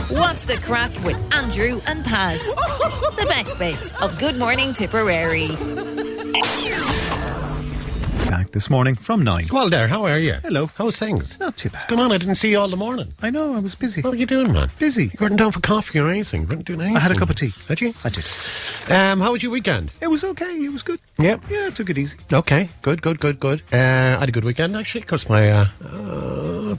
What's the crack with Andrew and Pat? The best bits of Good Morning Tipperary. Back this morning from 9. Well, there, how are you? Hello. How's things? Not too bad. What's going on? I didn't see you all the morning. I know, I was busy. What were you doing, man? Busy. You weren't down for coffee or anything? You weren't doing anything? I had a cup of tea. Did you? I did. How was your weekend? It was okay, it was good. Yeah. Yeah, I took it easy. Okay, good. I had a good weekend, actually, because my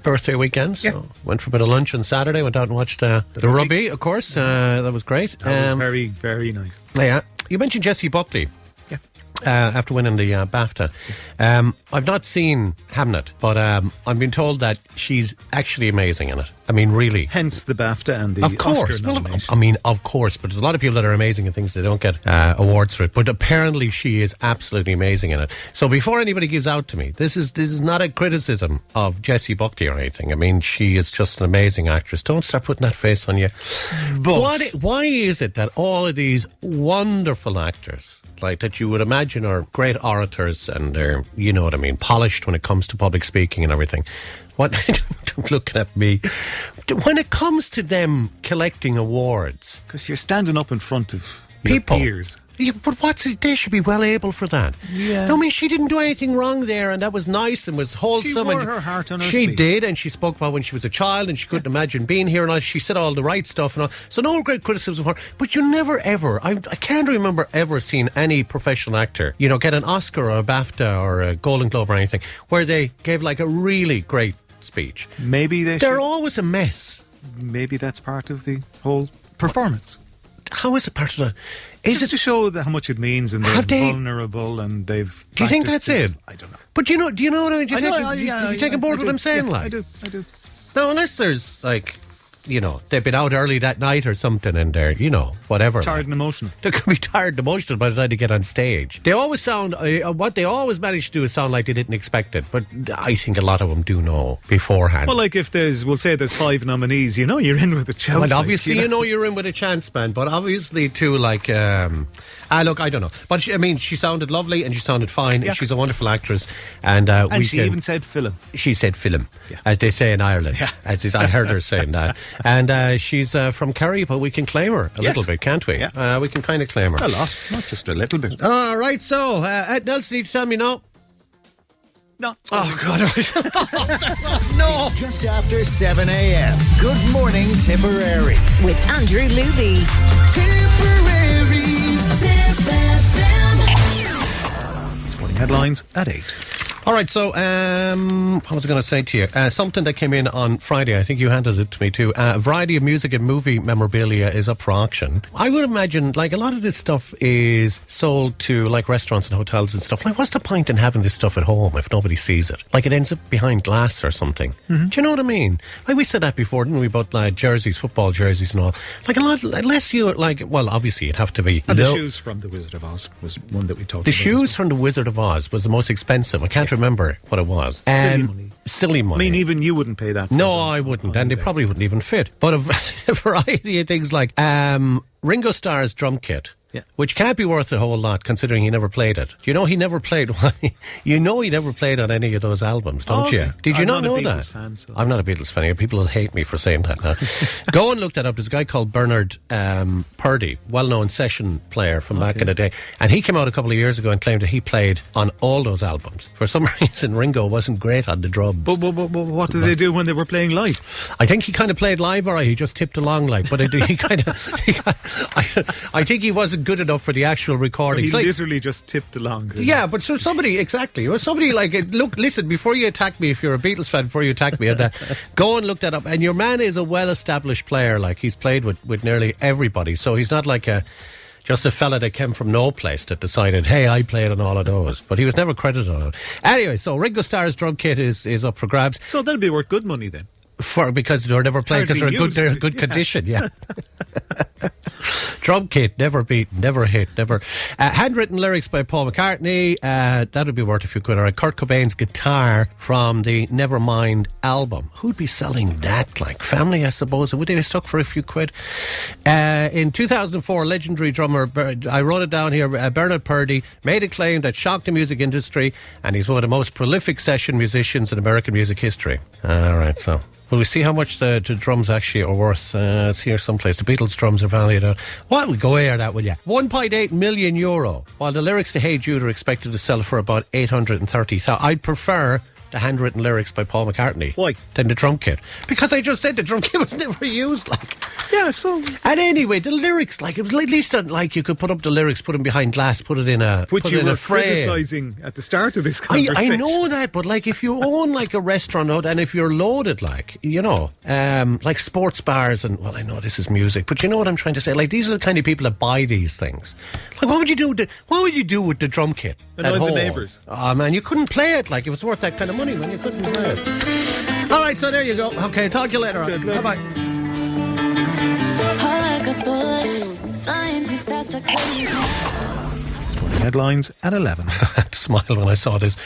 birthday weekend. So Yeah. went for a bit of lunch on Saturday, went out and watched the rugby, of course. That was great. That was very, very nice. Yeah. You mentioned Jessie Buckley. Yeah. After winning the BAFTA. I've not seen Hamnet, but I've been told that she's actually amazing in it. I mean, really. Hence the BAFTA and the Of course. Oscar Well, nomination. I mean, of course. But there's a lot of people that are amazing in things they don't get awards for it. But apparently she is absolutely amazing in it. So before anybody gives out to me, this is not a criticism of Jessie Buckley or anything. I mean, she is just an amazing actress. Don't start putting that face on you. But why is it that all of these wonderful actors, like that you would imagine are great orators and they're, you know what I mean, polished when it comes to public speaking and everything. What? Don't look at me. When it comes to them collecting awards, Because you're standing up in front of people. your peers. Yeah, but what's it? They should be well able for that. Yeah. No, I mean, she didn't do anything wrong there, and that was nice and was wholesome. She wore and her heart on her She sleeve. did, and she spoke about when she was a child, and she couldn't imagine being here, and all. She said all the right stuff, and all. So no great criticism of her. But you never ever, I can't remember ever seeing any professional actor, you know, get an Oscar or a BAFTA or a Golden Globe or anything, where they gave like a really great speech. Maybe They're should. always a mess. Maybe that's part of the whole performance. How is it part of that? Is Just it? to show how much it means, and they're Have they- vulnerable, and they've. Do you think practiced that's this. it? I don't know. But do you know what I mean? Do you I take on board I what do. I'm saying? Yeah, like, I do. no, unless there's like, you know, they've been out early that night or something, and they're, you know, whatever. Tired and emotional. They could be tired and emotional by the time they get on stage. They always sound, what they always manage to do is sound like they didn't expect it. But I think a lot of them do know beforehand. Well, like if we'll say there's 5 nominees, you know you're in with a chance. Well, obviously, you know you're in with a chance, man. But obviously, too, like, look, I don't know. But she sounded lovely and she sounded fine. Yeah. She's a wonderful actress, and she even said film. She said film, Yeah. as they say in Ireland. Yeah. I heard her saying that. And she's from Kerry, but we can claim her a Yes. little bit, can't we? Yeah. We can kind of claim her. A lot, not just a little bit. All right, so Ed Nelson, you tell me now. No. Oh, God. It's just after 7 a.m. Good morning, Tipperary. With Andrew Luby. Tipperary's Tip FM. Sporting headlines at 8. All right, so what was I going to say to you? Something that came in on Friday, I think you handed it to me too. A variety of music and movie memorabilia is up for auction. I would imagine, like, a lot of this stuff is sold to, like, restaurants and hotels and stuff. Like, what's the point in having this stuff at home if nobody sees it? Like, it ends up behind glass or something. Do you know what I mean? Like, we said that before, didn't we, about jerseys, football jerseys and all. Like, a lot, unless you, like, well, obviously it'd have to be... And the shoes from The Wizard of Oz was one that we talked about. The shoes from The Wizard of Oz was the most expensive. I can't remember what it was. Silly money. Silly money. I mean, even you wouldn't pay that. for No, them I on wouldn't, and they eBay. probably wouldn't even fit. But a variety of things like Ringo Starr's drum kit, Yeah. which can't be worth a whole lot considering he never played it. You know he never played You know he never played on any of those albums, don't Okay. you? Did you I'm not not a know Beatles that? fan, so- I'm not a Beatles fan. People will hate me for saying that now. Go and look that up. There's a guy called Bernard Purdy, well-known session player from back in the day, and he came out a couple of years ago and claimed that he played on all those albums. For some reason, Ringo wasn't great on the drums. But what did they do when they were playing live? I think he kind of played live, all right. He just tipped along, like, but he kind of. I think he wasn't good enough for the actual He recordings. Like, literally just tipped along. yeah, but so somebody exactly, or somebody like, look, listen, before you attack me, if you're a Beatles fan, before you attack me on that, go and look that up. And your man is a well-established player. Like, he's played with nearly everybody, so he's not like just a fella that came from no place that decided, hey, I played on all of those. But he was never credited on it. Anyway, so Ringo Starr's drum kit is up for grabs. So that'll be worth good money then. Because they're never playing, because Hardly they're in used. good Yeah. condition, yeah. Drum kit, never beaten, never hit, never. Handwritten lyrics by Paul McCartney, that would be worth a few quid. All right, Kurt Cobain's guitar from the Nevermind album. Who'd be selling that? Like family, I suppose. Would they be stuck for a few quid? In 2004, legendary drummer, I wrote it down here, Bernard Purdy, made a claim that shocked the music industry, and he's one of the most prolific session musicians in American music history. All right, so Will we see how much the drums actually are worth? It's here someplace. The Beatles drums are valued at... What? We go air that, will you? €1.8 million, while the lyrics to Hey Jude are expected to sell for about 830,000. I'd prefer the handwritten lyrics by Paul McCartney. Why? Than the drum kit. Because I just said the drum kit was never used, like... Yeah, so... And anyway, the lyrics, like, it was at least, like, you could put up the lyrics, put them behind glass, put it in a... Which put you it in were a frame. criticising at the start of this conversation. I know that, but, like, if you own, like, a restaurant, and if you're loaded, like, you know, like sports bars and... Well, I know this is music, but you know what I'm trying to say? Like, these are the kind of people that buy these things. Like, what would you do with the drum kit at Annoy home? the neighbours. Oh, man, you couldn't play it. Like, it was worth that kind of money, man. You couldn't play it. All right, so there you go. Okay, talk to you later. Bye-bye. Headlines at 11. I had to smile when I saw this.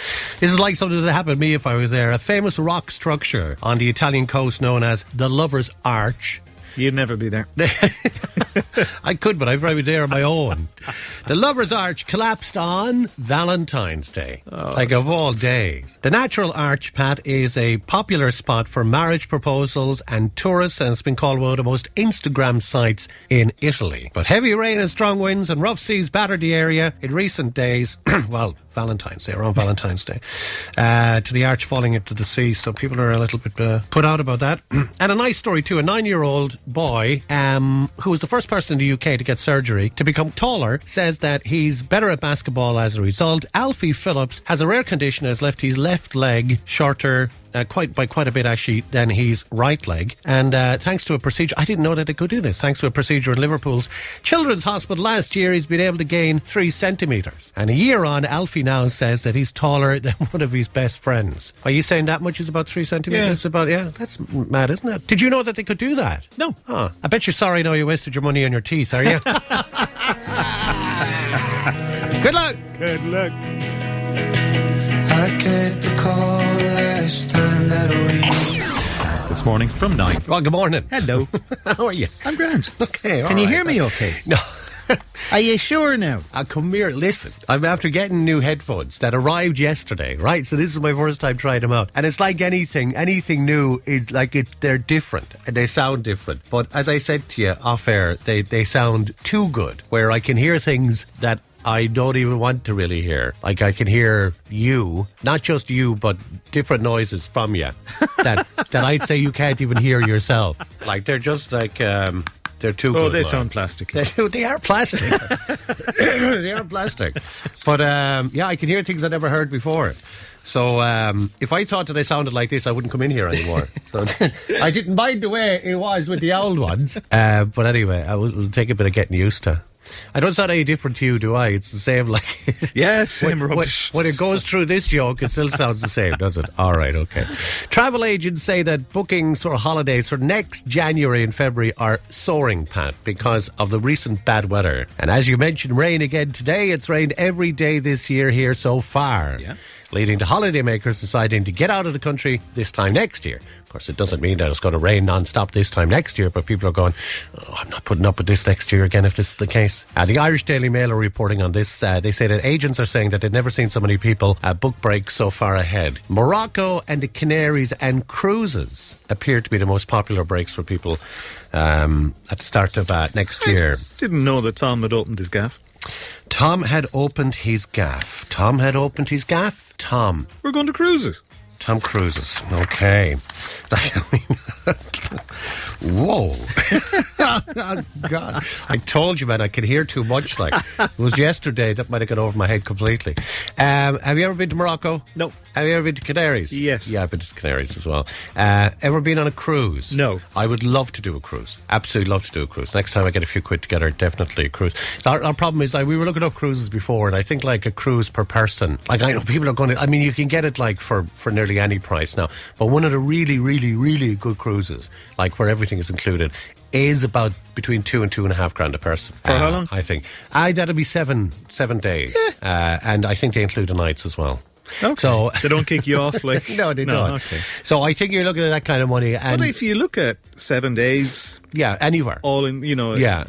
This is like something that happened to me if I was there. A famous rock structure on the Italian coast known as the Lover's Arch. You'd never be there. I could, but I'd probably be there on my own. The Lover's Arch collapsed on Valentine's Day, like of all days. The natural arch, Pat, is a popular spot for marriage proposals and tourists, and it's been called one of the most Instagram sites in Italy. But heavy rain and strong winds and rough seas battered the area in recent days. Well, Valentine's Day, around Valentine's Day, to the arch falling into the sea. So people are a little bit put out about that. And a nice story too. A 9-year-old boy who was the first person in the UK to get surgery to become taller says that he's better at basketball as a result. Alfie Phillips has a rare condition, has left his left leg shorter by quite a bit actually than his right leg, and thanks to a procedure, I didn't know that they could do this, thanks to a procedure in Liverpool's Children's Hospital last year, he's been able to gain 3 centimetres, and a year on, Alfie now says that he's taller than one of his best friends. Are you saying that much is about 3 centimetres? Yeah. That's mad, isn't it? Did you know that they could do that? No. I bet you're sorry now you wasted your money on your teeth, are you? Good luck. Good luck. I can't recall the last time that we... This morning from 9. Well, good morning. Hello. How are you? I'm grand. Okay, all Can you right. hear me okay? No. Are you sure now? Come here, listen. I'm after getting new headphones that arrived yesterday, right? So this is my first time trying them out. And it's like anything new, they're different and they sound different. But as I said to you off air, they sound too good, where I can hear things that I don't even want to really hear. Like I can hear you, not just you, but different noises from you that I'd say you can't even hear yourself. Like they're just like... they're too good. Oh, they sound plastic. They are plastic. They are plastic. But, yeah, I can hear things I never heard before. So if I thought that I sounded like this, I wouldn't come in here anymore. So I didn't mind the way it was with the old ones. But anyway, it'll take a bit of getting used to. I don't sound any different to you, do I? It's the same, like... Yeah, same rubbish. When it goes through this yoke, it still sounds the same, does it? All right, okay. Travel agents say that bookings for holidays for next January and February are soaring, Pat, because of the recent bad weather. And as you mentioned, rain again today. It's rained every day this year here so far. Yeah. Leading to holidaymakers deciding to get out of the country this time next year. Of course, it doesn't mean that it's going to rain non-stop this time next year, but people are going, I'm not putting up with this next year again if this is the case. The Irish Daily Mail are reporting on this. They say that agents are saying that they've never seen so many people book breaks so far ahead. Morocco and the Canaries and cruises appear to be the most popular breaks for people at the start of next year. Didn't know that Tom had opened his gaff. Tom had opened his gaff. Tom. We're going to cruises. Tom Cruises. Okay. Whoa. Oh, God. I told you, man, I could hear too much. Like it was yesterday. That might have gone over my head completely. Have you ever been to Morocco? No. Have you ever been to Canaries? Yes. Yeah, I've been to Canaries as well. Ever been on a cruise? No. I would love to do a cruise. Absolutely love to do a cruise. Next time I get a few quid together, definitely a cruise. Our problem is, like, we were looking up cruises before, and I think like a cruise per person. Like I know people are going to. I mean, you can get it like for nearly any price now. But one of the really, really, really good cruises, like where everything is included, is about between $2,000 and $2,500 a person. For how long? I think. That'll be seven days. Yeah. And I think they include the nights as well. Okay. So they don't kick you off like... No, they don't. Okay. So I think you're looking at that kind of money. And But if you look at 7 days... yeah, anywhere. All in, Yeah.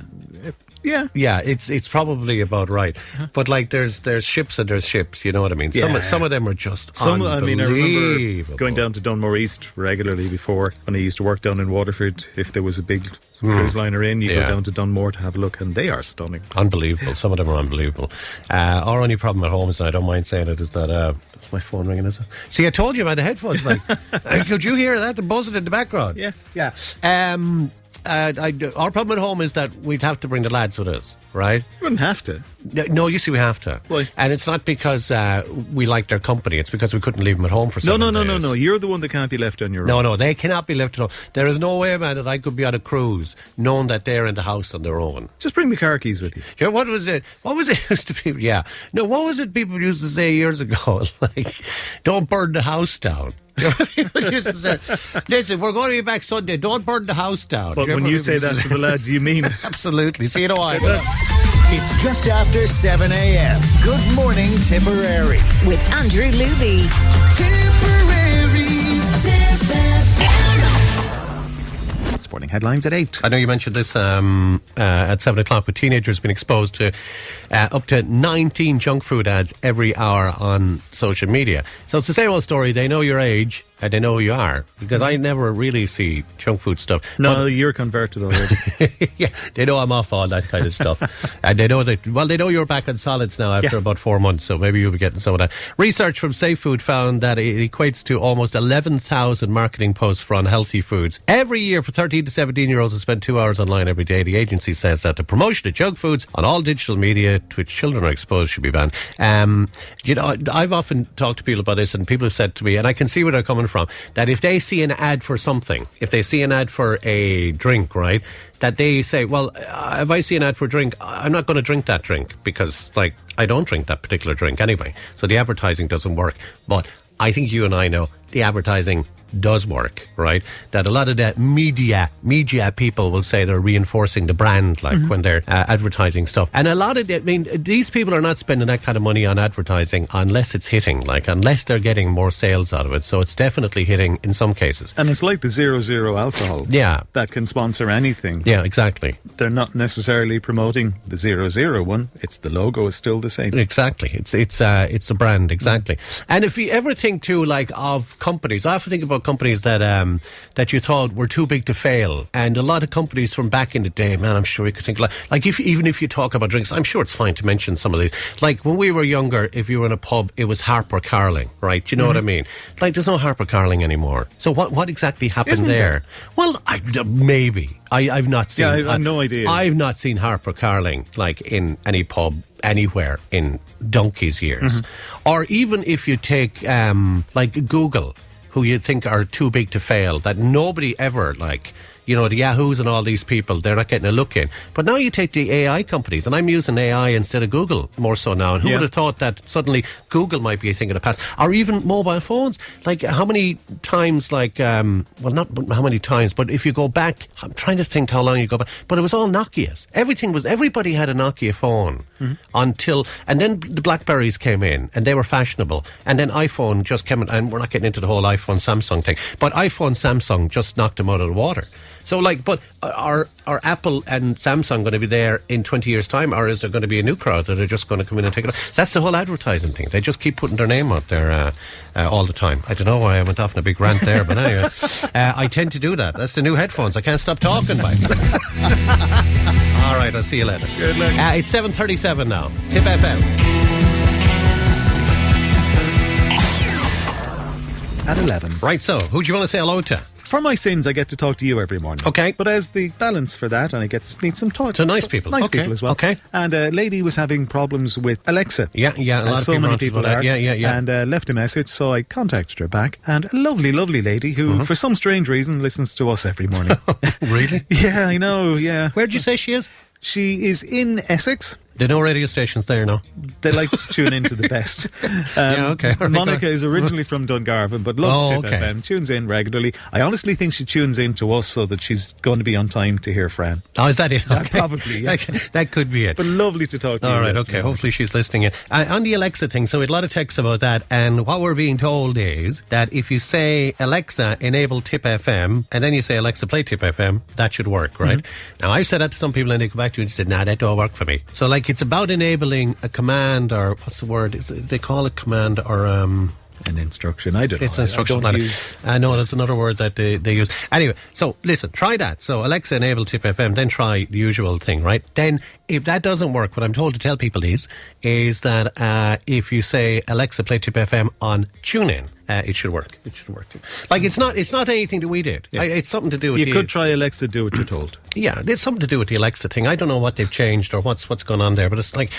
Yeah. Yeah, it's probably about right. But like there's ships and there's ships, you know what I mean? Yeah. Some of them are just I unbelievable. remember going down to Dunmore East regularly before when I used to work down in Waterford. If there was a big cruise liner in, you go down to Dunmore to have a look, and they are stunning. Unbelievable. Some of them are unbelievable. Our only problem at home is, and I don't mind saying it, is that that's my phone ringing, is it? See, I told you about the headphones, like. Could you hear that? The buzzing in the background. Yeah. Our problem at home is that we'd have to bring the lads with us, right? You wouldn't have to. No, you see, we have to. Why? And it's not because we like their company. It's because we couldn't leave them at home for 7 days. No. You're the one that can't be left on your own. No, they cannot be left alone. There is no way, man, that I could be on a cruise knowing that they're in the house on their own. Just bring the car keys with you. You know, what was it used to be? Yeah. No, what was it people used to say years ago? Like, don't burn the house down. People used to say, listen, we're going to be back Sunday, don't burn the house down. But when you say that to the lads, you mean it. Absolutely. See, you know what? It's just after 7 a.m. Good morning, Tipperary. With Andrew Luby. Tipperary's Tip FM. Sporting headlines at 8. I know you mentioned this at 7 o'clock, with teenagers being exposed to up to 19 junk food ads every hour on social media. So it's the same old story. They know your age and they know who you are, because I never really see junk food stuff. No, you're converted already. Yeah, they know I'm off all that kind of stuff. And they know that, well, they know you're back on solids now after about 4 months, so maybe you'll be getting some of that. Research from Safe Food found that it equates to almost 11,000 marketing posts for unhealthy foods. Every year for 13 to 17-year-olds who spend 2 hours online every day. The agency says that the promotion of junk foods on all digital media to which children are exposed should be banned. You know, I've often talked to people about this, and people have said to me, and I can see where they're coming from, that if they see an ad for something, if they see an ad for a drink, right, that they say, well, if I see an ad for a drink, I'm not going to drink that drink because, like, I don't drink that particular drink anyway. So the advertising doesn't work. But I think you and I know the advertising does work, right? That a lot of the media people will say they're reinforcing the brand, like when they're advertising stuff. And a lot of these people are not spending that kind of money on advertising unless it's hitting, like unless they're getting more sales out of it. So it's definitely hitting in some cases. And it's like the 0-0 alcohol. Yeah. That can sponsor anything. Yeah, exactly. They're not necessarily promoting the 0-0 one. It's the logo is still the same. Exactly. It's a brand, exactly. And if you ever think too, like, of companies, I often think about companies that that you thought were too big to fail, and a lot of companies from back in the day, man, I'm sure you could think like even if you talk about drinks, I'm sure it's fine to mention some of these. Like when we were younger, if you were in a pub, it was Harper Carling, right? Do you know what I mean? Like there's no Harper Carling anymore. So what exactly happened Isn't there? Well, maybe I've not seen. Yeah, I've no idea. I've not seen Harper Carling like in any pub anywhere in donkey's years. Or even if you take like Google, who you think are too big to fail, that nobody ever, like, you know, the Yahoos and all these people, they're not getting a look in. But now you take the AI companies, and I'm using AI instead of Google more so now. And who would have thought that suddenly Google might be a thing of the past? Or even mobile phones. Like, how many times, like, well, not how many times, but if you go back, I'm trying to think how long you go back, but it was all Nokias. Everybody had a Nokia phone until, and then the Blackberries came in, and they were fashionable. And then iPhone just came in, and we're not getting into the whole iPhone Samsung thing, but iPhone Samsung just knocked them out of the water. So, like, but are Apple and Samsung going to be there in 20 years' time, or is there going to be a new crowd that are just going to come in and take it off? That's the whole advertising thing. They just keep putting their name out there all the time. I don't know why I went off on a big rant there, but anyway, I tend to do that. That's the new headphones. I can't stop talking, Mike. All right, I'll see you later. Good luck. It's 7:37 now. Tip FM. At 11. Right, so who do you want to say hello to? For my sins, I get to talk to you every morning. Okay. But as the balance for that, and I get to meet some talk. To nice people. Nice Okay. people as well. Okay. And a lady was having problems with Alexa. Yeah, a lot of so people many are people that. are. Yeah. And left a message, so I contacted her back. And a lovely, lovely lady who, for some strange reason, listens to us every morning. Really? Yeah, I know, yeah. Where did you say she is? She is in Essex, There are no radio stations there, no? They like to tune into the best. Yeah, okay. All right, Monica is originally from Dungarvan, but loves Tip okay. FM, tunes in regularly. I honestly think she tunes in to us so that she's going to be on time to hear Fran. Oh, is that it? Okay. Probably, yeah. That could be it. But lovely to talk to you. All right, okay. Hopefully she's listening in. On the Alexa thing, so we had a lot of texts about that, and what we're being told is that if you say, Alexa, enable Tip FM, and then you say, Alexa, play Tip FM, that should work, right? Now, I've said that to some people, and they come back to me and said, nah, that don't work for me. So, like, it's about enabling a command, or what's the word? They call it command, or an instruction. I don't know. It's an instruction. I know that's another word that they use. Anyway, so listen, try that. So Alexa, enable Tip FM, then try the usual thing, right? Then if that doesn't work, what I'm told to tell people is that if you say, Alexa, play Tip FM on TuneIn, it should work. It should work too. Like, it's not anything that we did. Yeah. It's something to do with You could try Alexa, do what you're told. Yeah, it's something to do with the Alexa thing. I don't know what they've changed or what's going on there, but it's like,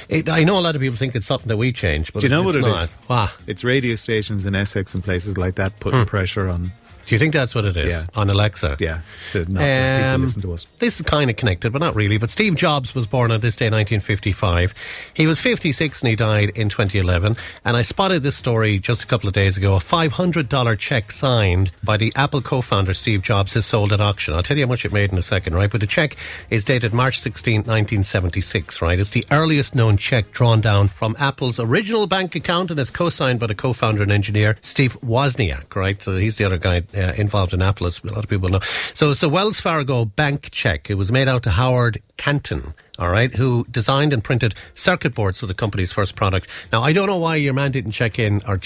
I know a lot of people think it's something that we changed, but do you know what it not. is? Wow. It's radio stations in Essex and places like that putting pressure on. Do you think that's what it is? Yeah. On Alexa? Yeah, to not let people listen to us. This is kind of connected, but not really. But Steve Jobs was born on this day, 1955. He was 56 and he died in 2011. And I spotted this story just a couple of days ago. A $500 check signed by the Apple co-founder Steve Jobs is sold at auction. I'll tell you how much it made in a second, right? But the check is dated March 16, 1976, right? It's the earliest known check drawn down from Apple's original bank account and is co-signed by the co-founder and engineer Steve Wozniak, right? So he's the other guy involved in Apple, as a lot of people know. So it's a Wells Fargo bank check. It was made out to Howard Canton, all right, who designed and printed circuit boards for the company's first product. Now, I don't know why your man didn't cash in the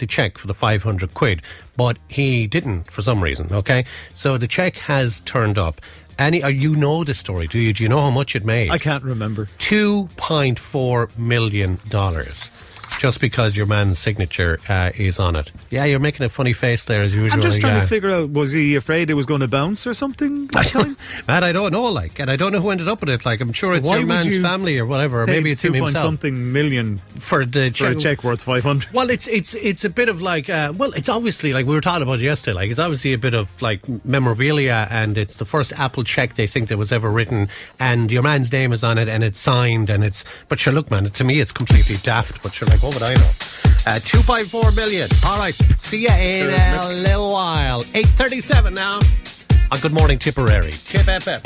check for the 500 quid, but he didn't for some reason, okay? So the check has turned up. You know the story, do you? Do you know how much it made? I can't remember. $2.4 million. Just because your man's signature is on it. Yeah, you're making a funny face there as usual. I'm just trying to figure out, was he afraid it was going to bounce or something that time? Man, I don't know, and I don't know who ended up with it. I'm sure it's your man's family or whatever, or maybe it's him himself. 2-point-something million for a check worth 500. Well, it's a bit of it's obviously, like we were talking about yesterday, it's obviously a bit of memorabilia, and it's the first Apple check they think that was ever written, and your man's name is on it, and it's signed, but sure, look, man, to me it's completely daft, but sure, what would I know? 2.4 million. All right. See you in a little while. 8:37 now. On Good Morning Tipperary. Tip FM.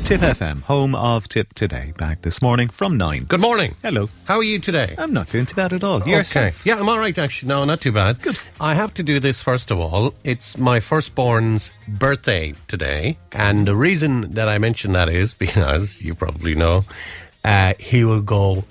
Tip FM, home of Tip Today. Back this morning from 9. Good morning. Hello. How are you today? I'm not doing too bad at all. Yourself? Yeah, I'm all right, actually. No, not too bad. Good. I have to do this first of all. It's my firstborn's birthday today. And the reason that I mention that is because, you probably know, he will go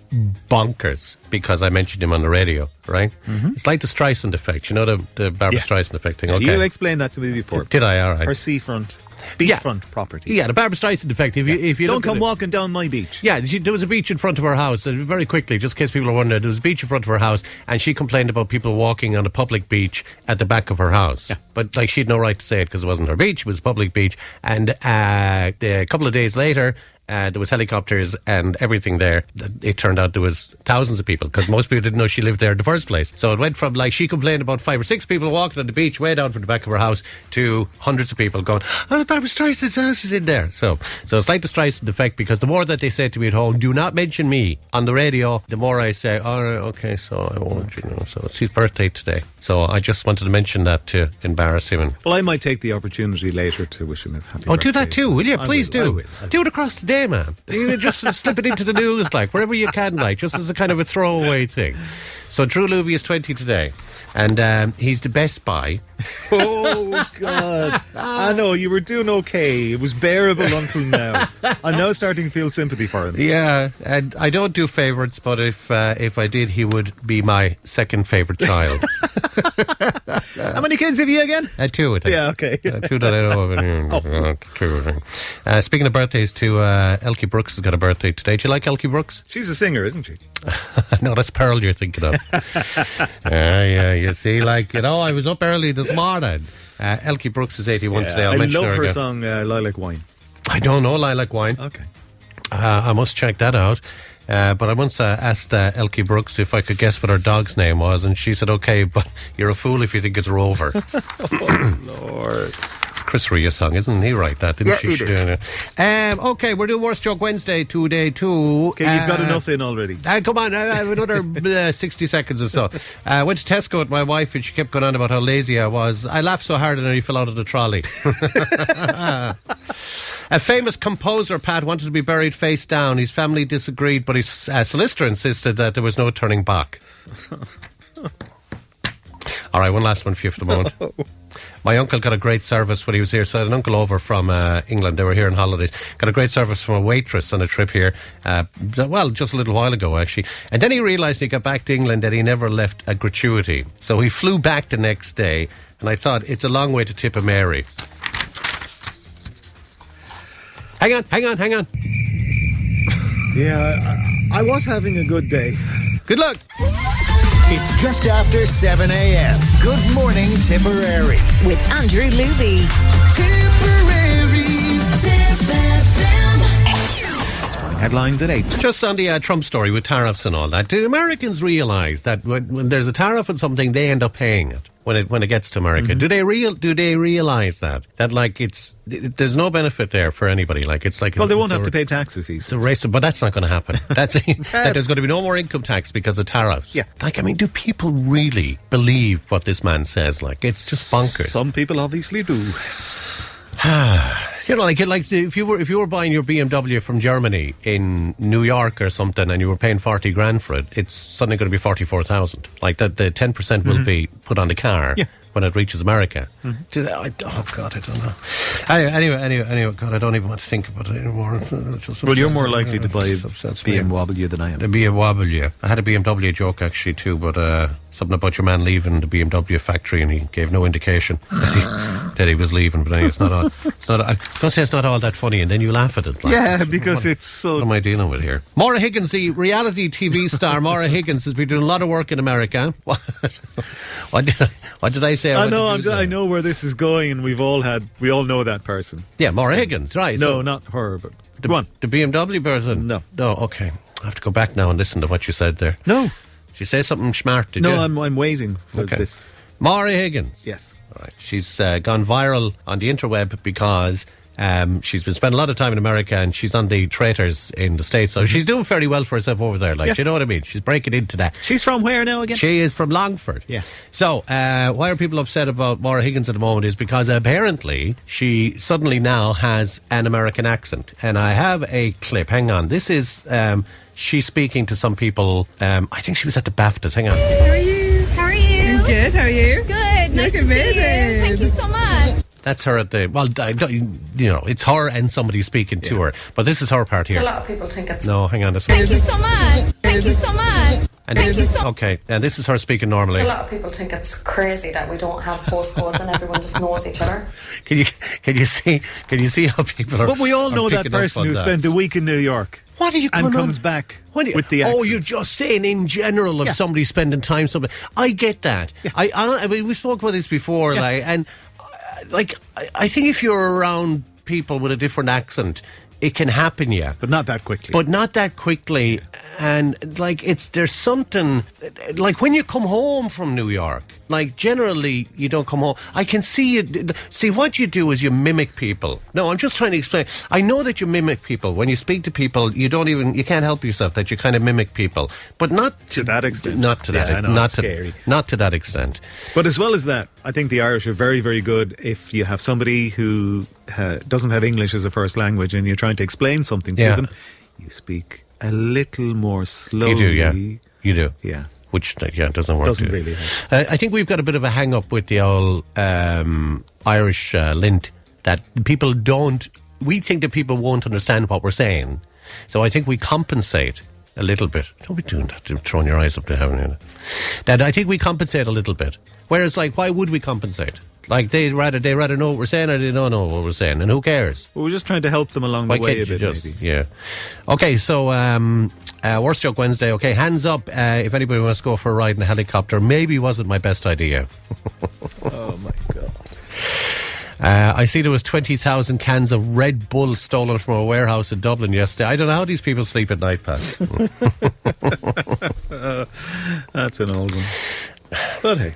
bonkers because I mentioned him on the radio, right? Mm-hmm. It's like the Streisand effect. You know the Barbara Streisand effect thing? Okay. You explained that to me before. Did I? All right. Her seafront, beachfront property. Yeah, the Barbara Streisand effect. If you don't come walking down my beach. Yeah, there was a beach in front of her house. Very quickly, just in case people are wondering, there was a beach in front of her house, and she complained about people walking on a public beach at the back of her house. Yeah. But she had no right to say it because it wasn't her beach; it was a public beach. And a couple of days later, there was helicopters and everything there. It turned out there was thousands of people because most people didn't know she lived there in the first place. So it went from she complained about 5 or 6 people walking on the beach way down from the back of her house to hundreds of people going, oh, Barbara Streisand's house is in there. So it's like the Streisand effect, because the more that they say to me at home, do not mention me on the radio, the more I say, all right, okay, so I won't, So it's his birthday today. So I just wanted to mention that to embarrass him. Well, I might take the opportunity later to wish him a happy birthday. Oh, do that too, will you? Please I will. Do it across the day, man. You just slip it into the news, wherever you can, just as a kind of a throwaway thing. So Drew Luby is 20 today, and he's the best buy. Oh, God. I know, you were doing okay. It was bearable until now. I'm now starting to feel sympathy for him. Yeah, and I don't do favourites, but if I did, he would be my second favourite child. How many kids have you again? 2, I think. Yeah, okay. 2 that I know of. 2, I think. Speaking of birthdays, too, Elkie Brooks has got a birthday today. Do you like Elkie Brooks? She's a singer, isn't she? No, that's Pearl you're thinking of. Yeah, you see, I was up early this morning. Elkie Brooks is 81 today. I love her song, Lilac Wine. I don't know Lilac Wine. Okay. I must check that out. But I once asked Elkie Brooks if I could guess what her dog's name was, and she said, okay, but you're a fool if you think it's Rover. Oh, Lord. Chris Ria song, isn't he? Right, that didn't she? He did. Okay, we're doing Worst Joke Wednesday today too. Okay, you've got enough in already. Come on, I have another 60 seconds or so. I went to Tesco with my wife and she kept going on about how lazy I was. I laughed so hard and I fell out of the trolley. A famous composer, Pat, wanted to be buried face down. His family disagreed, but his solicitor insisted that there was no turning back. All right, one last one for you for the moment. My uncle got a great service when he was here. So I had an uncle over from England. They were here on holidays. Got a great service from a waitress on a trip here. Just a little while ago, actually. And then he realised he got back to England that he never left a gratuity. So he flew back the next day. And I thought, it's a long way to Tipperary. Hang on. Yeah, I was having a good day. Good luck. It's just after 7 a.m. Good morning, Tipperary. With Andrew Luby. Tipperary's Tip FM. Headlines at 8. Just on the Trump story with tariffs and all that, do Americans realise that when there's a tariff on something, they end up paying it when it gets to America? Mm-hmm. Do they realise that like there's no benefit there for anybody? Like it's like Well, they won't have to pay taxes. It's a race, but that's not going to happen. That there's going to be no more income tax because of tariffs. Yeah. Like, I mean, do people really believe what this man says? Like, it's just bonkers. Some people obviously do. You know, like if you were buying your BMW from Germany in New York or something, and you were paying 40 grand for it, it's suddenly going to be 44,000. Like that, the 10% will be put on the car when it reaches America. I don't know. Anyway, God, I don't even want to think about it anymore. Well, you're more likely to buy a BMW than I am. The BMW. I had a BMW joke actually too, but something about your man leaving the BMW factory, and he gave no indication that he was leaving. But anyway, it's not all. Don't say it's not all that funny, and then you laugh at it. Like, Yeah, because it's so... What am I dealing with here? Maura Higgins, the reality TV star Maura Higgins, has been doing a lot of work in America. What did I say? I know where this is going, and we all know that person. Yeah, Maura Higgins, right? No, not her, but the one. The BMW person. No, okay. I have to go back now and listen to what you said there. No. Did you say something smart? Did you? No, I'm waiting for this. Maura Higgins. Yes. All right. She's gone viral on the interweb because she's been spending a lot of time in America, and she's on the traitors in the States. So she's doing fairly well for herself over there. Like, you know what I mean? She's breaking into that. She's from where now again? She is from Longford. Yeah. So why are people upset about Maura Higgins at the moment is because apparently she suddenly now has an American accent. And I have a clip. Hang on. This is she's speaking to some people. I think she was at the BAFTAs. Hang on. How are you? I'm good. How are you? Good. Nice to see you. Thank you so much. That's her at the... Well, it's her and somebody speaking to her. But this is her part here. A lot of people think it's... No, hang on. Thank you so much. Thank you so much. Okay, and this is her speaking normally. A lot of people think it's crazy that we don't have postcodes and everyone just knows each other. Can you see how people are... But we all know that person who spent a week in New York. What are you going and on? comes back with the accent. Oh, you're just saying in general of somebody spending time somewhere. I get that. Yeah. I mean, we spoke about this before, I think if you're around people with a different accent, it can happen, yeah. But not that quickly. And, there's something... Like, when you come home from New York, generally, you don't come home. I can see you... See, what you do is you mimic people. No, I'm just trying to explain. I know that you mimic people. When you speak to people, you can't help yourself that you kind of mimic people. But not... To that extent. Not to that extent. It's scary. Not to that extent. But as well as that, I think the Irish are very, very good if you have somebody who doesn't have English as a first language and you're trying to explain something to them, you speak a little more slowly. You do, yeah. You do. Yeah. Which, doesn't work. Doesn't really help. I think we've got a bit of a hang-up with the old Irish lint that people don't... We think that people won't understand what we're saying. So I think we compensate a little bit. Don't be doing that, throwing your eyes up to heaven. That I think we compensate a little bit. Whereas, why would we compensate? They'd rather know what we're saying, or they don't know what we're saying, and who cares? Well, we're just trying to help them along the way a bit, maybe. Yeah. Okay, so Worst Joke Wednesday. Okay, hands up if anybody wants to go for a ride in a helicopter. Maybe wasn't my best idea. Oh my God. I see there was 20,000 cans of Red Bull stolen from a warehouse in Dublin yesterday. I don't know how these people sleep at night, Pat. That's an old one. But hey.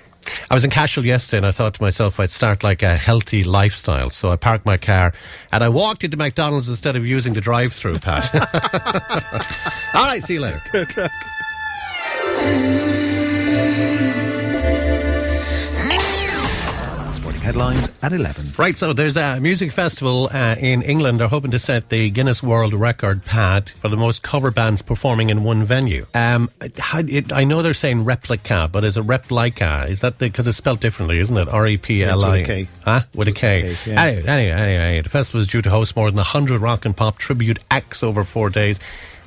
I was in Cashel yesterday and I thought to myself I'd start like a healthy lifestyle. So I parked my car and I walked into McDonald's instead of using the drive-through, Pat. All right, see you later. Good luck. Headlines at 11. Right, so there's a music festival in England. They're hoping to set the Guinness World Record, Pat, for the most cover bands performing in one venue. I know they're saying replica, but is it replica? Is that because it's spelled differently, isn't it? R-E-P-L-I? With a K. Huh? With a K. With a K, yeah. Anyway, the festival is due to host more than 100 rock and pop tribute acts over 4 days.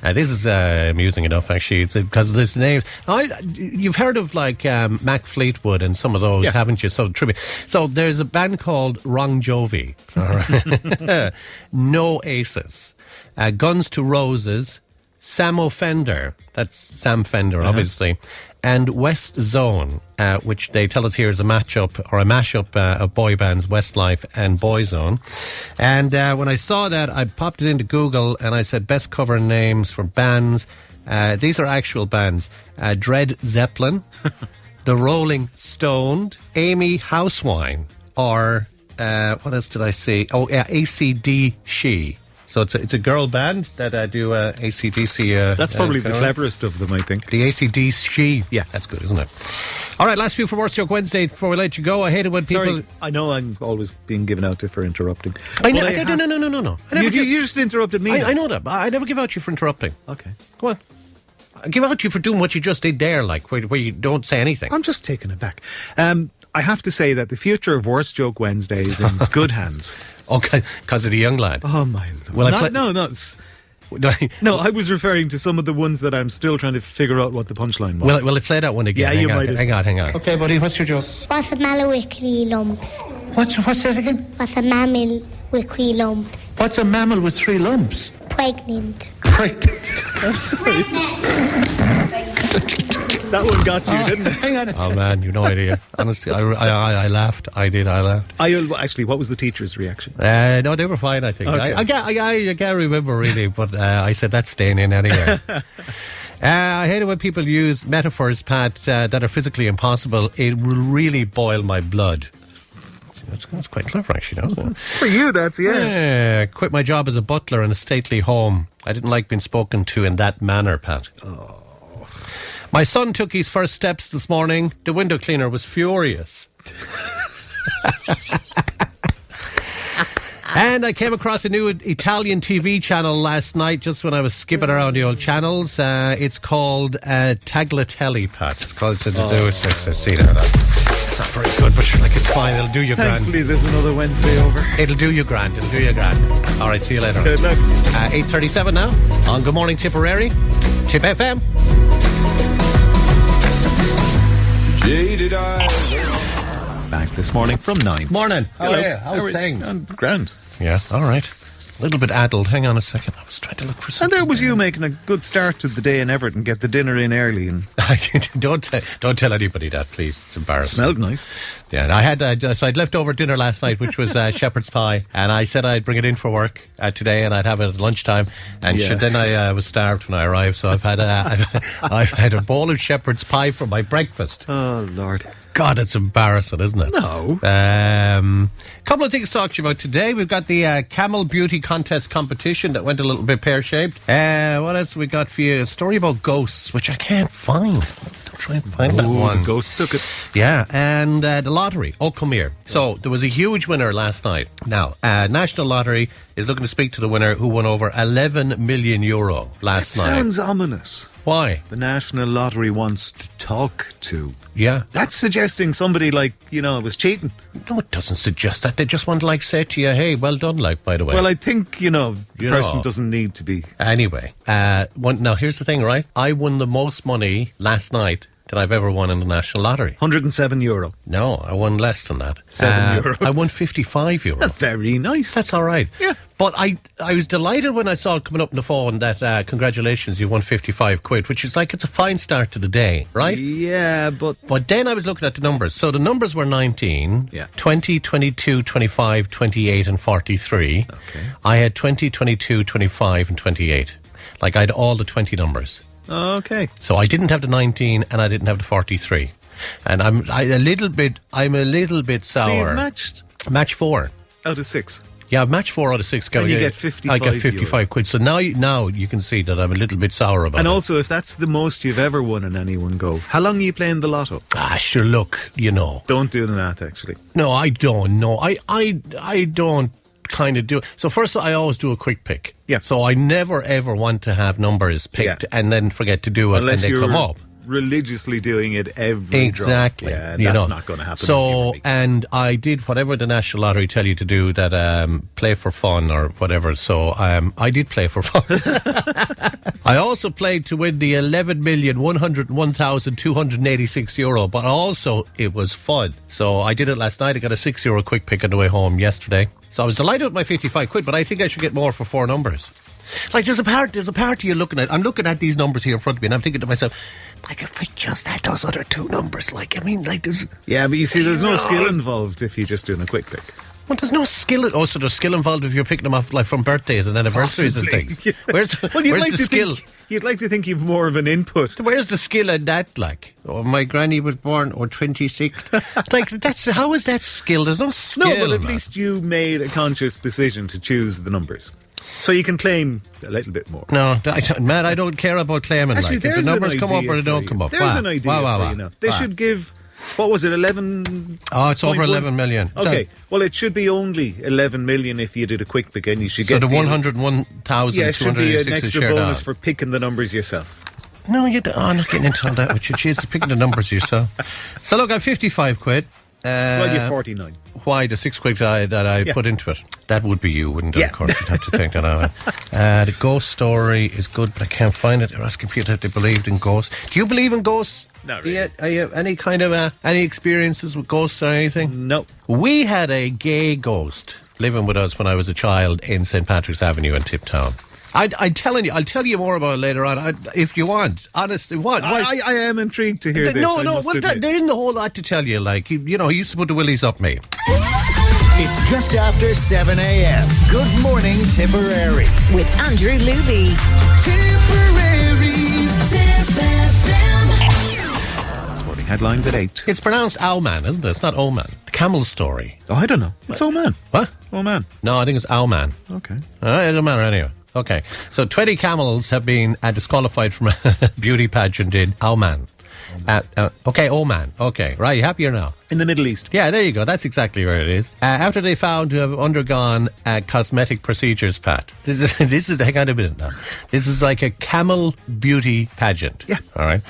This is amusing enough, actually, because there's names. You've heard of like Mac Fleetwood and some of those, haven't you? So tribute. So there's a band called Wrong Jovi, No Aces, Guns to Roses, Samo Fender, that's Sam Fender, obviously, and West Zone, which they tell us here is a mashup of boy bands Westlife and Boyzone. And when I saw that, I popped it into Google and I said best cover names for bands. These are actual bands. Dread Zeppelin, The Rolling Stoned, Amy Housewine, or what else did I see? Oh, yeah, ACD She. So it's a girl band that do AC/DC. That's probably the cleverest of them, I think. The AC/DC. Yeah. That's good, isn't it? All right, last few for Worst Joke Wednesday before we let you go. I hate it when people... Sorry, I know I'm always being given out to for interrupting. No. You just interrupted me. I know that, but I never give out to you for interrupting. Okay. Go on. I give out to you for doing what you just did there, like, where you don't say anything. I'm just taking it back. I have to say that the future of Worst Joke Wednesday is in good hands. Okay, because of the young lad. Oh, my Lord. No, I was referring to some of the ones that I'm still trying to figure out what the punchline was. Well, I play that one again. Yeah, you might. Hang on. Okay, buddy, what's your joke? What's a mammal with three lumps? What's that again? What's a mammal with three lumps? What's a mammal with 3 lumps? Pregnant. I'm sorry. That one got you, didn't it? Hang on a second. Oh, man, you've no idea. Honestly, I laughed. I laughed. Actually, what was the teacher's reaction? No, they were fine, I think. Okay. I can't remember, really, but I said that's staying in anyway. I hate it when people use metaphors, Pat, that are physically impossible. It will really boil my blood. That's quite clever, actually, isn't it? For you, that's, yeah. Quit my job as a butler in a stately home. I didn't like being spoken to in that manner, Pat. Oh. My son took his first steps this morning. The window cleaner was furious. And I came across a new Italian TV channel last night just when I was skipping around the old channels. It's called Tagliatelle, Pat. It's called to do see that. It's not very good, but it's fine. It'll do you grand. Thankfully, there's another Wednesday over. It'll do you grand. All right, see you later. Good luck. 8:37 now on Good Morning Tipperary, Tip FM. Jaded eyes. Back this morning from 9. Morning. How Hello. are you? How's things? Grand. Yeah, all right. A little bit addled. Hang on a second. I was trying to look for something. And there was you making a good start to the day in Everton, get the dinner in early. And don't tell anybody that, please. It's embarrassing. Smelled nice. Yeah, I'd left over dinner last night, which was shepherd's pie, and I said I'd bring it in for work today, and I'd have it at lunchtime. And then I was starved when I arrived, so I've had a bowl of shepherd's pie for my breakfast. Oh Lord. God, it's embarrassing, isn't it? No. Couple of things to talk to you about today. We've got the Camel Beauty Contest competition that went a little bit pear-shaped. What else have we got for you? A story about ghosts, which I can't find. I'll try and find that one. The ghost took it. Yeah, and the lottery. Oh, come here. So, there was a huge winner last night. Now, National Lottery is looking to speak to the winner who won over €11 million last night. Sounds ominous. Why? The National Lottery wants to talk to. Yeah. That's suggesting somebody, was cheating. No, it doesn't suggest that. They just want to, say to you, hey, well done, by the way. Well, I think, the person doesn't need to be. Anyway, now here's the thing, right? I won the most money last night that I've ever won in the National Lottery. €107. No, I won less than that. €7. I won €55. That's very nice. That's all right. Yeah. But I was delighted when I saw it coming up on the phone that congratulations, you won £55, which is it's a fine start to the day, right? Yeah, but then I was looking at the numbers. So the numbers were 19, 20, 22, 25, 28 and 43. Okay. I had 20, 22, 25 and 28. I had all the 20 numbers. Okay. So I didn't have the 19 and I didn't have the 43. And I'm a little bit sour. So you've matched Match 4. out of 6. Yeah, match 4 out of 6. And you get 55 I get 55 quid. So now you can see that I'm a little bit sour about it. And also, if that's the most you've ever won in any one go, how long are you playing the lotto? Sure, look, Don't do the math, actually. No, I don't know. I don't kind of do it. So first, I always do a quick pick. Yeah. So I never, ever want to have numbers picked and then forget to do it Unless and they come up. Religiously doing it every Exactly. drop. Yeah, that's not going to happen. So, and I did whatever the National Lottery tell you to do, that play for fun or whatever. So I did play for fun. I also played to win the 11,101,286 euro, but also it was fun. So I did it last night. I got a €6 quick pick on the way home yesterday. So I was delighted with my 55 quid, but I think I should get more for 4 numbers. Like, there's a part you're looking at. I'm looking at these numbers here in front of me, and I'm thinking to myself, like, if we just had those other 2 numbers, there's... Yeah, but you see, there's no skill involved if you're just doing a quick pick. Well, there's no skill. Also, there's skill involved if you're picking them off, like, from birthdays and anniversaries and things. Yeah. Where's the skill? You'd like to think you've more of an input. Where's the skill in that, like? Oh, my granny was born on 26th. Like, how is that skill? There's no skill. No, but at least you made a conscious decision to choose the numbers. So you can claim a little bit more. No, Matt, I don't care about claiming. Actually, if the numbers come up or they don't come up. There's an idea for you now. They should give, what was it, 11... Oh, it's over 11 million. Okay, well, it should be only 11 million if you did a quick pick, and you should so get... the 101,286 yeah, it should be an extra bonus out. for picking the numbers yourself. No, I'm not getting into all that with you. Jeez, picking the numbers yourself. So look, I'm 55 quid. Well, you're 49. Why the 6 quid that I put into it? That would be you, wouldn't it? Yeah. Of course, you'd have to take that out. The ghost story is good, but I can't find it. They're asking people if they believed in ghosts. Do you believe in ghosts? Not really. Are you any kind of any experiences with ghosts or anything? No. We had a gay ghost living with us when I was a child in St. Patrick's Avenue in Tiptown. I'm telling you, I'll tell you more about it later on if you want. Honestly, what? I am intrigued to hear this. No. Well, there isn't a whole lot to tell you. Like, he used to put the willies up me. It's just after 7 a.m. Good morning, Tipperary. With Andrew Luby. Tipperary's Tip FM. Sporting headlines at 8. It's pronounced Owman, isn't it? It's not Oman. The Camel story. Oh, I don't know. It's Oh Man. What? Oh Man. No, I think it's Owman. Okay. It doesn't matter anyway. Okay. So 20 camels have been disqualified from a beauty pageant in Oman. Oman. Okay. Right, you happier now? In the Middle East. Yeah, there you go. That's exactly where it is. After they found to have undergone cosmetic procedures, Pat. This is hang on a minute now. This is like a camel beauty pageant. Yeah. All right.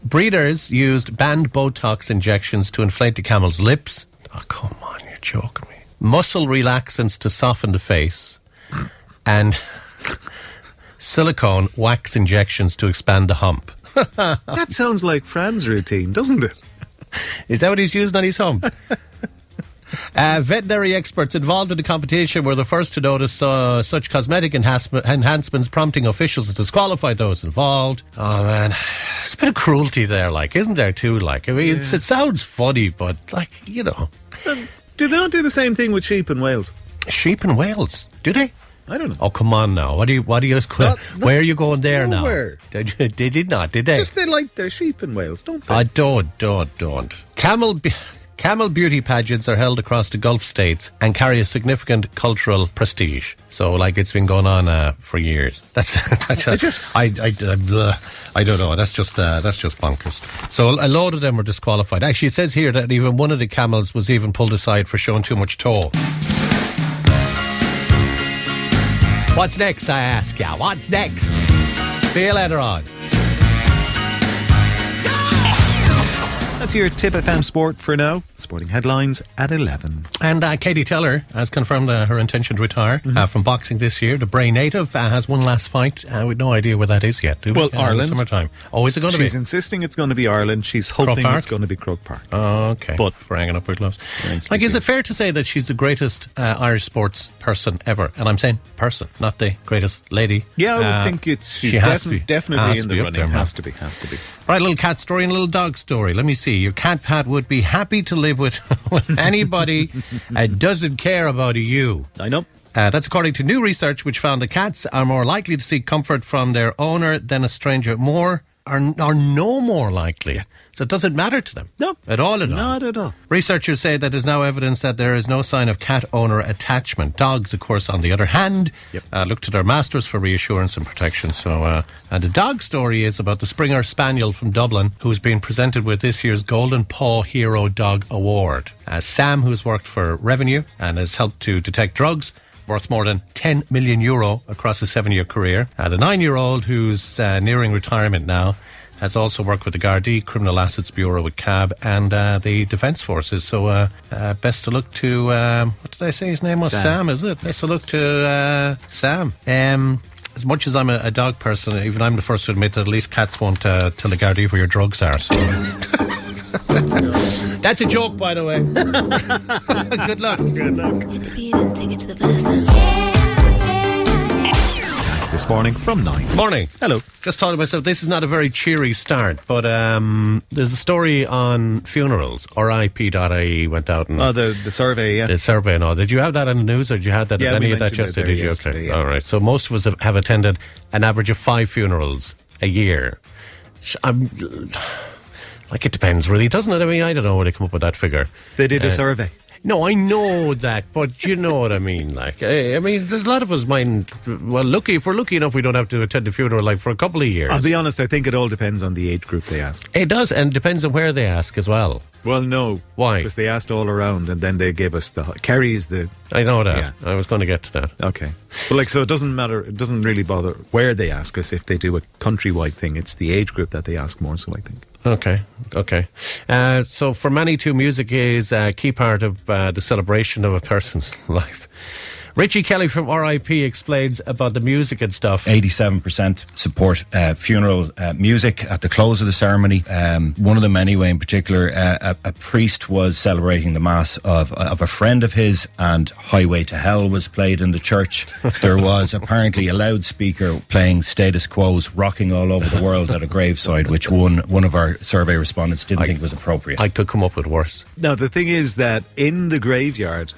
Breeders used banned Botox injections to inflate the camel's lips. Oh, come on, you're joking me. Muscle relaxants to soften the face. And silicone wax injections to expand the hump. That sounds like Fran's routine, doesn't it? Is that what he's using on his hump? Veterinary experts involved in the competition were the first to notice such cosmetic enhancements, prompting officials to disqualify those involved. Oh, man. There's a bit of cruelty there, like, isn't there, too? Like, I mean, it sounds funny, but, like, Do they not do the same thing with sheep in Wales? Sheep in Wales? Do they? I don't know. Oh, come on now. Where are you going there nowhere. Now? They did not, did they? Just they like their sheep in Wales, don't they? Don't. Camel beauty pageants are held across the Gulf states and carry a significant cultural prestige. So, like, it's been going on for years. I don't know. That's just bonkers. So a load of them were disqualified. Actually, it says here that even one of the camels was even pulled aside for showing too much toe. What's next, I ask ya? What's next? See you later on. That's your Tip FM Sport for now. Sporting headlines at 11. And Katie Teller has confirmed her intention to retire from boxing this year. The Bray native has one last fight. With no idea where that is yet. Do we? Well, Ireland. Summertime. Oh, is it going to be? She's insisting it's going to be Ireland. She's hoping it's going to be Croke Park. Oh, okay. But for hanging up her gloves. Like, is it fair to say that she's the greatest Irish sports person ever? And I'm saying person, not the greatest lady. Yeah, I would think she's definitely in the running. Has to be. Right, a little cat story and a little dog story. Let me see. Your cat, Pat, would be happy to live with anybody doesn't care about you. I know. That's according to new research which found that cats are more likely to seek comfort from their owner than a stranger. More are no more likely. Yeah. So it doesn't matter to them. No. At all. Not at all. Researchers say that there's now evidence that there is no sign of cat-owner attachment. Dogs, of course, on the other hand, look to their masters for reassurance and protection. So, and the dog story is about the Springer Spaniel from Dublin, who's been presented with this year's Golden Paw Hero Dog Award. Sam, who's worked for Revenue and has helped to detect drugs, worth more than €10 million across a 7-year career. The 9-year-old, who's nearing retirement now, has also worked with the Gardaí, Criminal Assets Bureau with CAB, and the Defence Forces. So best of luck to, what did I say his name was? Sam, is it? Best of luck to Sam. As much as I'm a dog person, even I'm the first to admit that at least cats won't tell the Gardaí where your drugs are. So. That's a joke, by the way. Good luck. Good luck. Take it to the past now. This morning from 9. Morning. Hello. Just thought to myself, this is not a very cheery start, but there's a story on funerals. RIP.ie went out and... Oh, the survey, yeah. The survey and all. Did you have that on the news, or did you have that Yeah, at any we of that mentioned it yesterday? there Did you? yesterday, Okay. yeah. All right. So most of us have attended an average of 5 funerals a year. Like, it depends, really, doesn't it? I mean, I don't know where they come up with that figure. They did a survey. No, I know that, but you know what I mean. Like, I mean, there's a lot of us mind. Well, if we're lucky enough, we don't have to attend the funeral like for a couple of years. I'll be honest, I think it all depends on the age group they asked. It does, and depends on where they ask as well. Well, no. Why? Because they asked all around, and then they gave us Kerry's the... I know that. Yeah. I was going to get to that. Okay. But like, so it doesn't matter, it doesn't really bother where they ask us if they do a countrywide thing. It's the age group that they ask more, so I think. Okay. So for many too, music is a key part of the celebration of a person's life. Richie Kelly from RIP explains about the music and stuff. 87% support funeral music at the close of the ceremony. One of them anyway in particular, a priest was celebrating the mass of a friend of his, and Highway to Hell was played in the church. There was apparently a loudspeaker playing Status Quo's Rocking All Over the World at a graveside, which one of our survey respondents didn't think was appropriate. I could come up with worse. Now, the thing is that in the graveyard...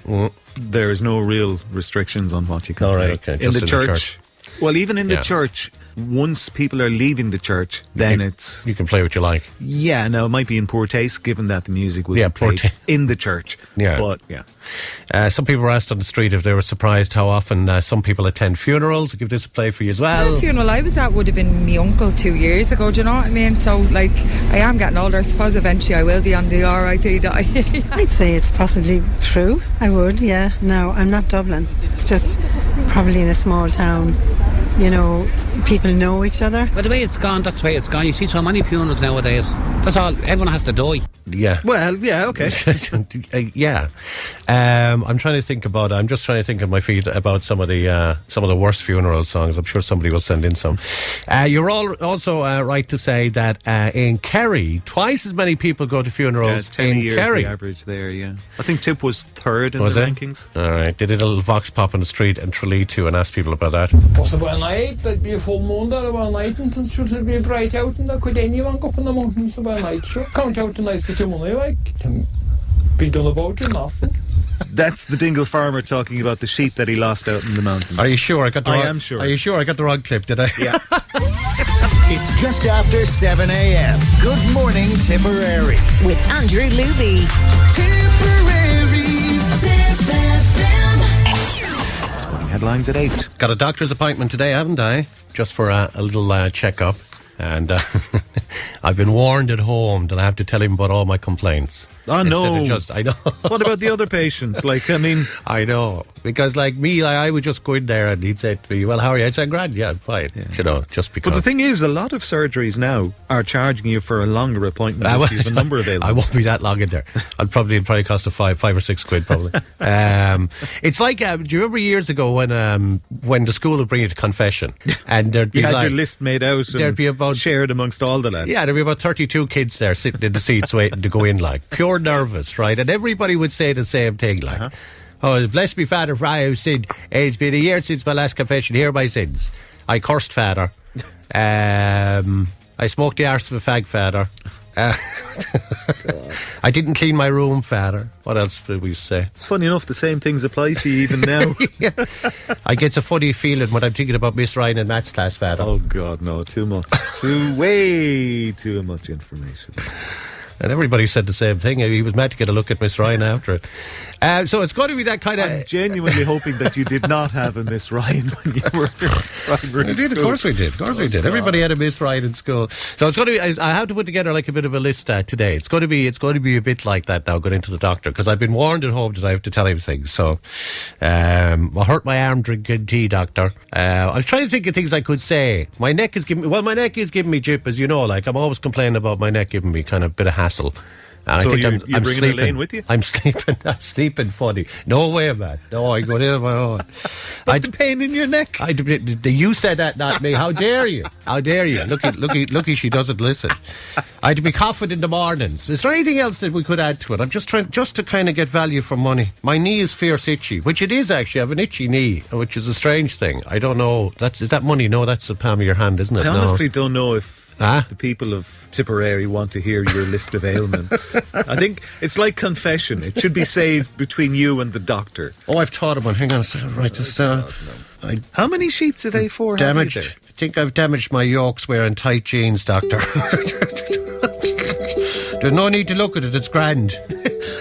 There is no real restrictions on what you can play. Okay. In the church. Well, even in the church, once people are leaving the church, then it's... You can play what you like. Yeah, now it might be in poor taste, given that the music will be played in the church. Yeah. But, yeah. Some people were asked on the street if they were surprised how often some people attend funerals. I'll give this a play for you as well. The funeral I was at would have been my uncle 2 years ago, do you know what I mean? So, like, I am getting older. I suppose eventually I will be on the RIP. I'd say it's possibly true. I would, yeah. No, I'm not Dublin. It's just probably in a small town. You know, people know each other. But the way it's gone, that's the way it's gone. You see so many funerals nowadays. That's all. Everyone has to die. Yeah. Well, yeah, okay. Yeah. I'm trying to think about it. I'm just trying to think on my feet about some of the worst funeral songs. I'm sure somebody will send in some. You're all also right to say that in Kerry, twice as many people go to funerals 10 in years Kerry. the average there, yeah. I think Tip was third in Was the it? rankings. All right. They did a little vox pop on the street in Tralee too and asked people about that. Was about night, there'd be a full moon there about night, and it'd be bright out, and could anyone go up in the mountains about night? Sure, count out the nice bit of money, like, be done about it, nothing. That's the Dingle farmer talking about the sheep that he lost out in the mountains. Are you sure? I am sure. Are you sure? I got the wrong clip, did I? Yeah. It's just after 7 a.m. Good morning, Tipperary. With Andrew Luby. Tipperary's Tip FM. Sporting headlines at 8. Got a doctor's appointment today, haven't I? Just for a little check-up. And I've been warned at home that I have to tell him about all my complaints. Oh, no. I know. What about the other patients? Like, I mean... I know. Because, like me, I would just go in there and he'd say to me, well, how are you? I'd say, grand, yeah, I'm fine. Yeah. You know, just because. But the thing is, a lot of surgeries now are charging you for a longer appointment if you have a number available. I won't be that long in there. It'll probably cost five or £6 probably. It's like, do you remember years ago when the school would bring you to confession? And there'd be you had your list made out and there'd be about, shared amongst all the lads. Yeah, there'd be about 32 kids there sitting in the seats waiting to go in, like, pure nervous, right? And everybody would say the same thing, like, oh, bless me, Father, for I have sinned. It's been a year since my last confession. Here are my sins. I cursed, Father. I smoked the arse of a fag, Father. I didn't clean my room, Father. What else did we say? It's funny enough, the same things apply to you even now. I get a funny feeling when I'm thinking about Miss Ryan and Matt's class, Father. Oh, God, no, too much. Way too much information. And everybody said the same thing. He was mad to get a look at Miss Ryan after it. So it's got to be that kind of... I'm genuinely hoping that you did not have a Miss Ryan when you were in primary We did, school. of course we did. Of course we did. Everybody had a Miss Ryan in school. So it's going to be... I have to put together like a bit of a list today. It's going to be a bit like that now, going into the doctor, because I've been warned at home that I have to tell him things. So I hurt my arm drinking tea, doctor. I was trying to think of things I could say. My neck is giving me jip, as you know. Like, I'm always complaining about my neck giving me kind of a bit of hassle. And so I think you're I'm bringing sleeping. Elaine with you? I'm sleeping funny. No way, man. No, I go in on my own. The pain in your neck. You said that, not me. How dare you? How dare you? Looky, she doesn't listen. I'd be coughing in the mornings. Is there anything else that we could add to it? I'm just trying to kind of get value for money. My knee is fierce itchy, which it is actually. I have an itchy knee, which is a strange thing. I don't know. Is that money? No, that's the palm of your hand, isn't it? I honestly don't know if the people of Tipperary want to hear your list of ailments. I think it's like confession. It should be saved between you and the doctor. Oh, I've thought of one. Hang on a second. Write this down. How many sheets of A4 damaged? have you there? I think I've damaged my yolks wearing tight jeans, doctor. There's no need to look at it. It's grand.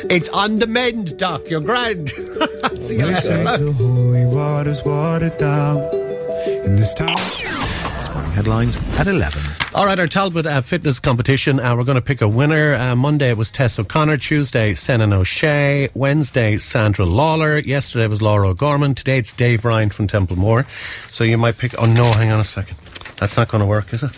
It's on the mend, Doc. You're grand. See you later. The holy water's watered down in this town. Headlines at 11. All right, our Talbot fitness competition. We're going to pick a winner. Monday it was Tess O'Connor. Tuesday, Senan O'Shea. Wednesday, Sandra Lawler. Yesterday was Laura O'Gorman. Today it's Dave Ryan from Templemore. So you might pick... Oh, no, hang on a second. That's not going to work, is it?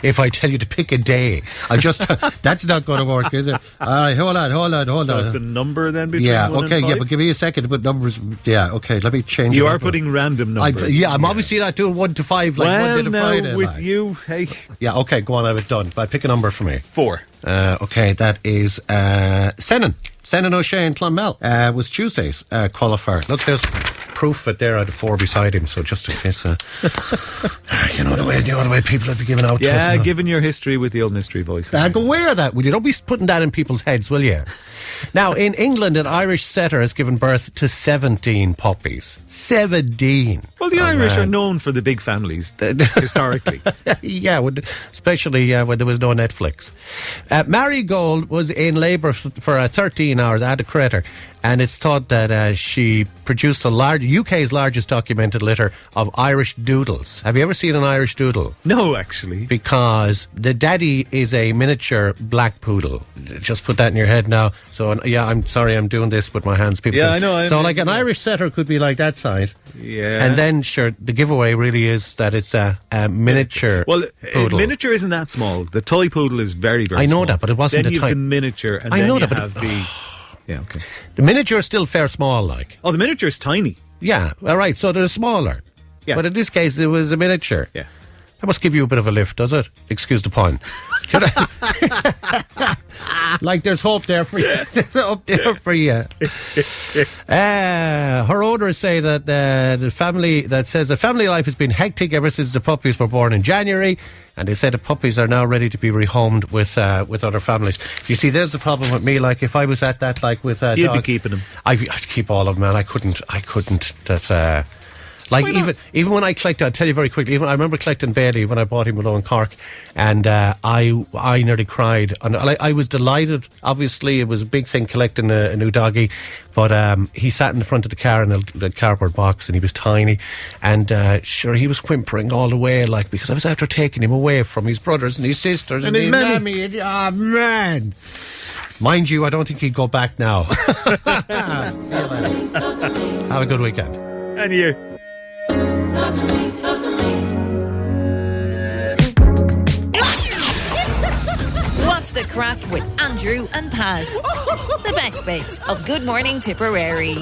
If I tell you to pick a day, that's not going to work, is it? All right, hold on. So it's a number then between 1 and 5? Yeah, but give me a second to put numbers. Yeah, okay, let me change it. You are putting random numbers. I'm obviously not doing 1 to 5 like well, Monday to Friday. Well, with you, hey. Yeah, okay, go on, I have it done. But pick a number for me. 4. Okay, that is Senan O'Shea and Clonmel was Tuesday's qualifier. Look, there's proof that there. I had a 4 beside him, so just in case. you know the way people have been giving out. Yeah, to us, giving your history with the old mystery voice. Go wear that, will you? Don't be putting that in people's heads, will you? Now, in England, an Irish setter has given birth to 17 puppies. 17. Well, the Irish are known for the big families, historically. Yeah, especially when there was no Netflix. Marigold was in labour for 13 hours. I had to credit her. And it's thought that she produced UK's largest documented litter of Irish doodles. Have you ever seen an Irish doodle? No, actually. Because the daddy is a miniature black poodle. Just put that in your head now. So, yeah, I'm sorry I'm doing this with my hands. People I know. So, like, an Irish setter could be like that size. Yeah. And then, sure, the giveaway really is that it's a miniature poodle. Miniature isn't that small. The toy poodle is very, very small. I know that, but it wasn't then a you have the miniature, and then you have the... Yeah, okay. The miniature is still fair small, like. Oh, the miniature is tiny. Yeah, all right, so they're smaller. Yeah. But in this case, it was a miniature. Yeah. That must give you a bit of a lift, does it? Excuse the pun. Like there's hope there for you. There's hope there for you. Her owners say that the family life has been hectic ever since the puppies were born in January, and they say the puppies are now ready to be rehomed with other families. You see, there's the problem with me. Like if I was at that, like with you'd dog, be keeping them. I'd keep all of them, man. I couldn't. That. Like even when I collected, I'll tell you very quickly. I remember collecting Bailey when I bought him below in Cork, and I nearly cried. And I was delighted. Obviously, it was a big thing collecting a new doggy, but he sat in the front of the car in a cardboard box, and he was tiny, and sure he was whimpering all the way, like because I was after taking him away from his brothers and his sisters and his mammy. Oh man. Mind you, I don't think he'd go back now. Have a good weekend. And you. What's the crack with Andrew and Paz? The best bits of Good Morning Tipperary.